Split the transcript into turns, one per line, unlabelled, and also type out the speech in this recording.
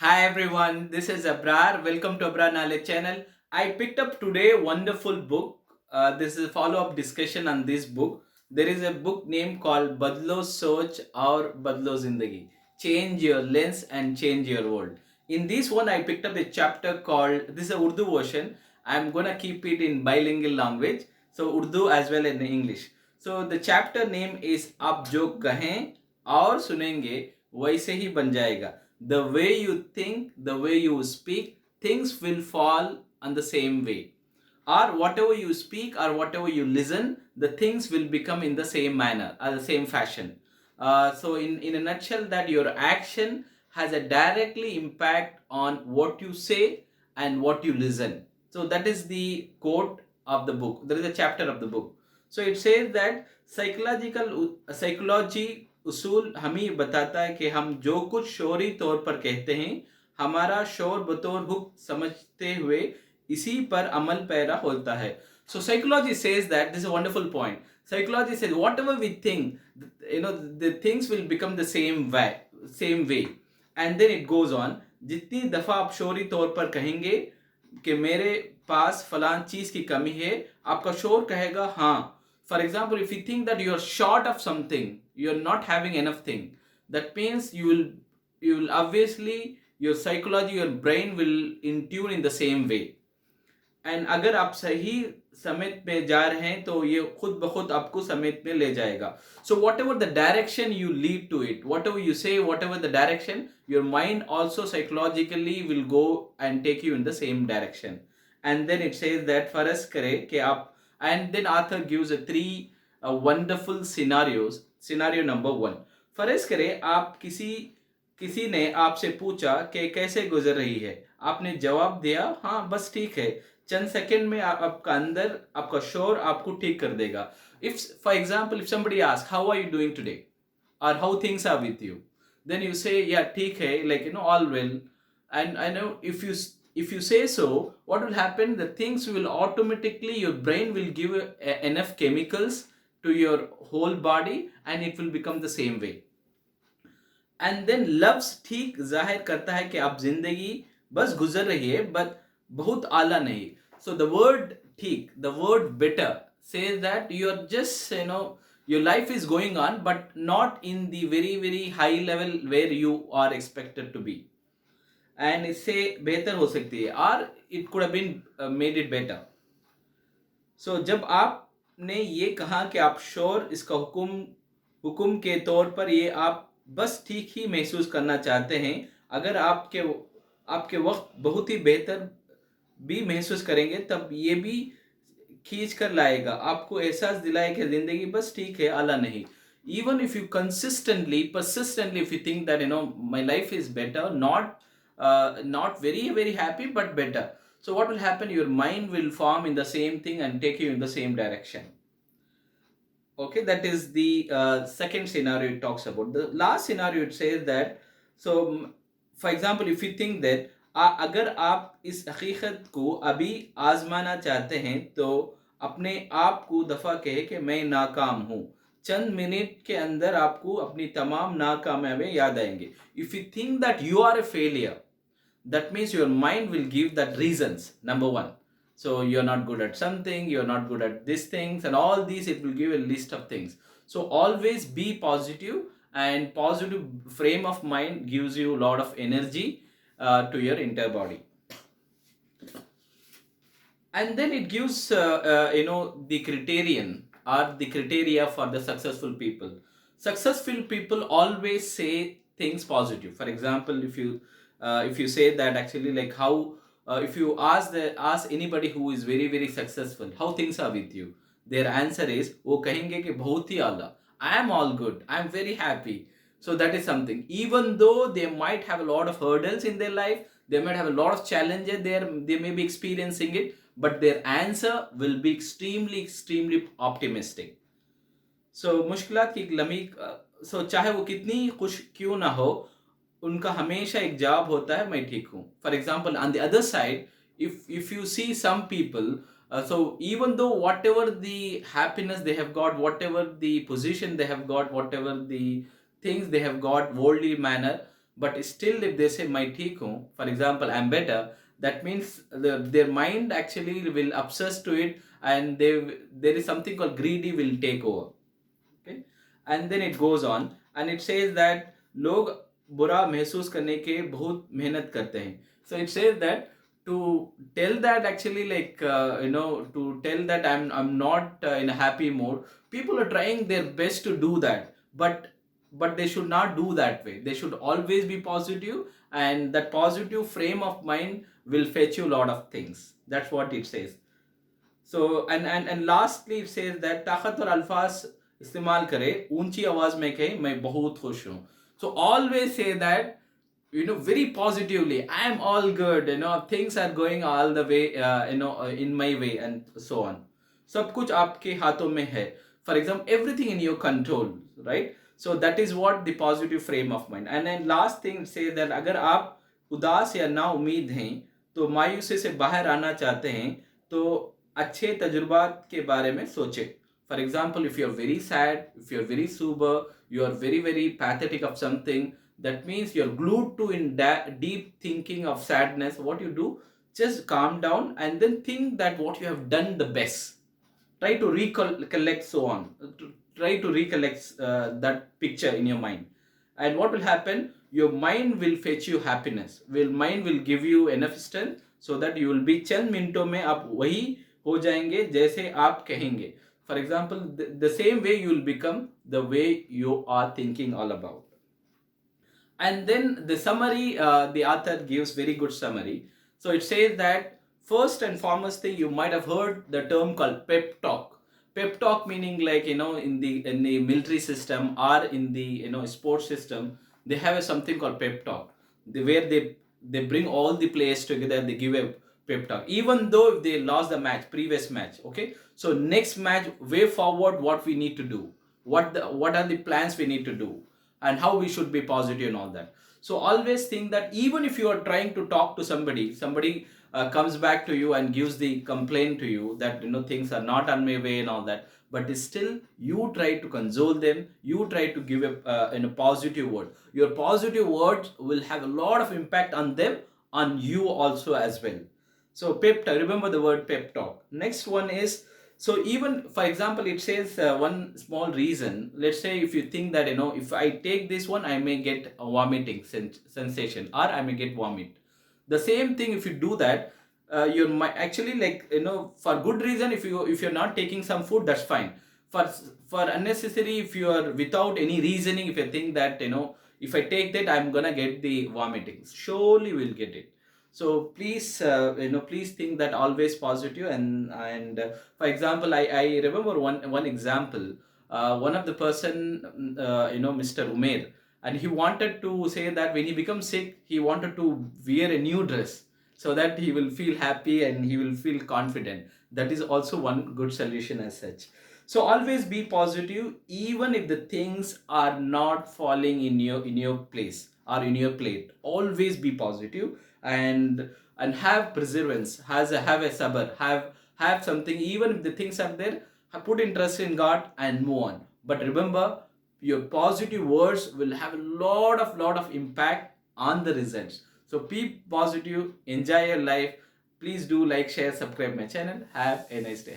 Hi everyone, this is Abrar. Welcome to Abrar Knowledge channel. I picked up today a wonderful book. This is a follow-up discussion on this book. There is a book named called Badlo Soch or Badlo Zindagi. Change your lens and change your world. In this one, I picked up a chapter called, this is a Urdu version. I'm gonna keep it in bilingual language. So Urdu as well as in English. So the chapter name is आप जो कहें और सुनेंगे वैसे ही बन जाएगा. The way you think, the way you speak, things will fall on the same way. Or whatever you speak or whatever you listen, the things will become in the same manner or the same fashion. So in a nutshell, that your action has a directly impact on what you say and what you listen. So that is the quote of the book. There is a chapter of the book. So it says that psychology उसूल हमें ये बताता है कि हम जो कुछ शौरी तौर पर कहते हैं, हमारा शौर बतौर हुक्म समझते हुए इसी पर अमल पैरा होता है. So psychology says that this is a wonderful point. Psychology says whatever we think, the things will become the same way. And then it goes on. जितनी दफा आप शौरी तौर पर कहेंगे कि मेरे पास फलां चीज की कमी है, आपका शौर कहेगा हाँ. For example, if you think that you are short of something, you are not having enough thing, that means you will obviously, your psychology, your brain will in tune in the same way. And अगर आप सही समेत में जा रहे हैं तो ये खुद ब खुद आपको समेत में ले जाएगा. So whatever the direction you lead to it, whatever you say, whatever the direction, your mind also psychologically will go and take you in the same direction. And then it says that फर्ज करे कि आप, and then author gives a three wonderful scenarios. Scenario number 1, फर्ज करे आप किसी ने आपसे पूछा कि कैसे गुजर रही है. आपने जवाब दिया हाँ बस ठीक है. चंद सेकंड में आपका अंदर आपका शोर आपको ठीक कर देगा. If for example if somebody ask how are you doing today और how things are with you, then you say yeah ठीक है, like all well. And I know if you say so, what will happen, the things will automatically, your brain will give enough chemicals to your whole body and it will become the same way. And then लफ्ज ठीक जाहिर करता है कि आप जिंदगी बस गुजर रही है बट बहुत आला नहीं. सो द वर्ड ठीक, the word better says that you are just, your life is going on but not in the very very high level where you are expected to be. And इससे बेहतर हो सकती है, और it could have been made it better. So जब आपने ये कहा कि आप श्योर इसका हुक्म के तौर पर ये आप बस ठीक ही महसूस करना चाहते हैं, अगर आपके वक्त बहुत ही बेहतर भी महसूस करेंगे तब ये भी खींच कर लाएगा, आपको एहसास दिलाए कि जिंदगी बस ठीक है, आला नहीं. Even if you persistently, if you think that my life is better, not very very happy but better, so what will happen, your mind will form in the same thing and take you in the same direction. Okay, that is the second scenario it talks about. The last scenario it says that, so for example if you think that अगर आप इस हकीकत को अभी आजमाना चाहते हैं तो अपने आप को दफ़ा कहे कि मैं नाकाम हूँ. चंद मिनट के अंदर आपको अपनी तमाम नाकामयाबियाँ याद आएंगे. If you think that you are a failure, that means your mind will give that reasons. Number 1, so you're not good at something, you're not good at these things, and all these it will give a list of things. So always be positive, and positive frame of mind gives you a lot of energy to your entire body. And then it gives the criterion or the criteria for the successful people. Successful people always say things positive. For example, if you say that actually, like how if you ask anybody who is very very successful how things are with you, their answer is वो कहेंगे कि बहुत ही आला, I am all good, I am very happy. So that is something. Even though they might have a lot of hurdles in their life, they might have a lot of challenges there, they may be experiencing it, but their answer will be extremely optimistic. So मुश्किलात की Lamhi, so चाहे वो कितनी खुश क्यों ना हो, उनका हमेशा एक जवाब होता है मैं ठीक हूँ. For example on the other side, if you see some people, so even though whatever the happiness they have got, whatever the position they have got, whatever the things they have got worldly manner, but still if they say मैं ठीक हूँ, for example I'm better, that means their mind actually will obsess to it, and there is something called greedy will take over. Okay, and then it goes on and it says that लोग बुरा महसूस करने के बहुत मेहनत करते हैं. So it says that to tell that actually like to tell that I'm not in a happy mood, people are trying their best to do that, but they should not do that way. They should always be positive, and that positive frame of mind will fetch you a lot of things. That's what it says. So and lastly it says that ताकत और अल्फाज इस्तेमाल करे, ऊंची आवाज में कहे मैं बहुत खुश हूँ. So always say that, very positively, I am all good, things are going all the way, in my way, and so on. सब कुछ आपके हाथों में है. For example, everything in your control, right? So that is what the positive frame of mind. And then last thing say that अगर आप उदास या ना उम्मीद हैं, तो मायूसी से बाहर आना चाहते हैं, तो अच्छे तजुर्बात के बारे में सोचें. For example, if you are very sad, if you are very sober, you are very, very pathetic of something, that means you are glued to in deep thinking of sadness. What you do, just calm down and then think that what you have done the best. Try to recollect, so on. Try to recollect that picture in your mind. And what will happen? Your mind will fetch you happiness. Mind will give you enough strength so that you will be चंद मिनटों में आप वही हो जाएंगे जैसे आप कहेंगे. For example, the same way you will become the way you are thinking all about. And then the summary, the author gives very good summary. So it says that first and foremost thing, you might have heard the term called pep talk. Pep talk meaning like, in the military system or in the sports system, they have something called pep talk, where they bring all the players together, they give a pep talk, even though if they lost the previous match. Okay, so next match, way forward, what we need to do, what are the plans we need to do, and how we should be positive and all that. So always think that even if you are trying to talk to somebody comes back to you and gives the complaint to you that things are not on my way and all that, but still you try to console them, you try to give a positive word. Your positive words will have a lot of impact on them, on you also as well. So pep talk, remember the word pep talk. Next one is, so even for example, it says one small reason. Let's say if you think that if I take this one, I may get a vomiting sensation, or I may get vomit. The same thing, if you do that, you might actually like for good reason. If you're not taking some food, that's fine. For unnecessary, if you are without any reasoning, if you think that if I take that, I'm gonna get the vomiting, surely will get it. So please please think that always positive. And for example, I remember one example. One of the person, Mr. Umair, and he wanted to say that when he becomes sick, he wanted to wear a new dress so that he will feel happy and he will feel confident. That is also one good solution as such. So always be positive, even if the things are not falling in your place or in your plate. Always be positive, and have perseverance, have a sabr, have something. Even if the things are there, put interest in God and move on. But remember, your positive words will have a lot of impact on the results. So be positive, enjoy your life. Please do like, share, subscribe my channel. Have a nice day.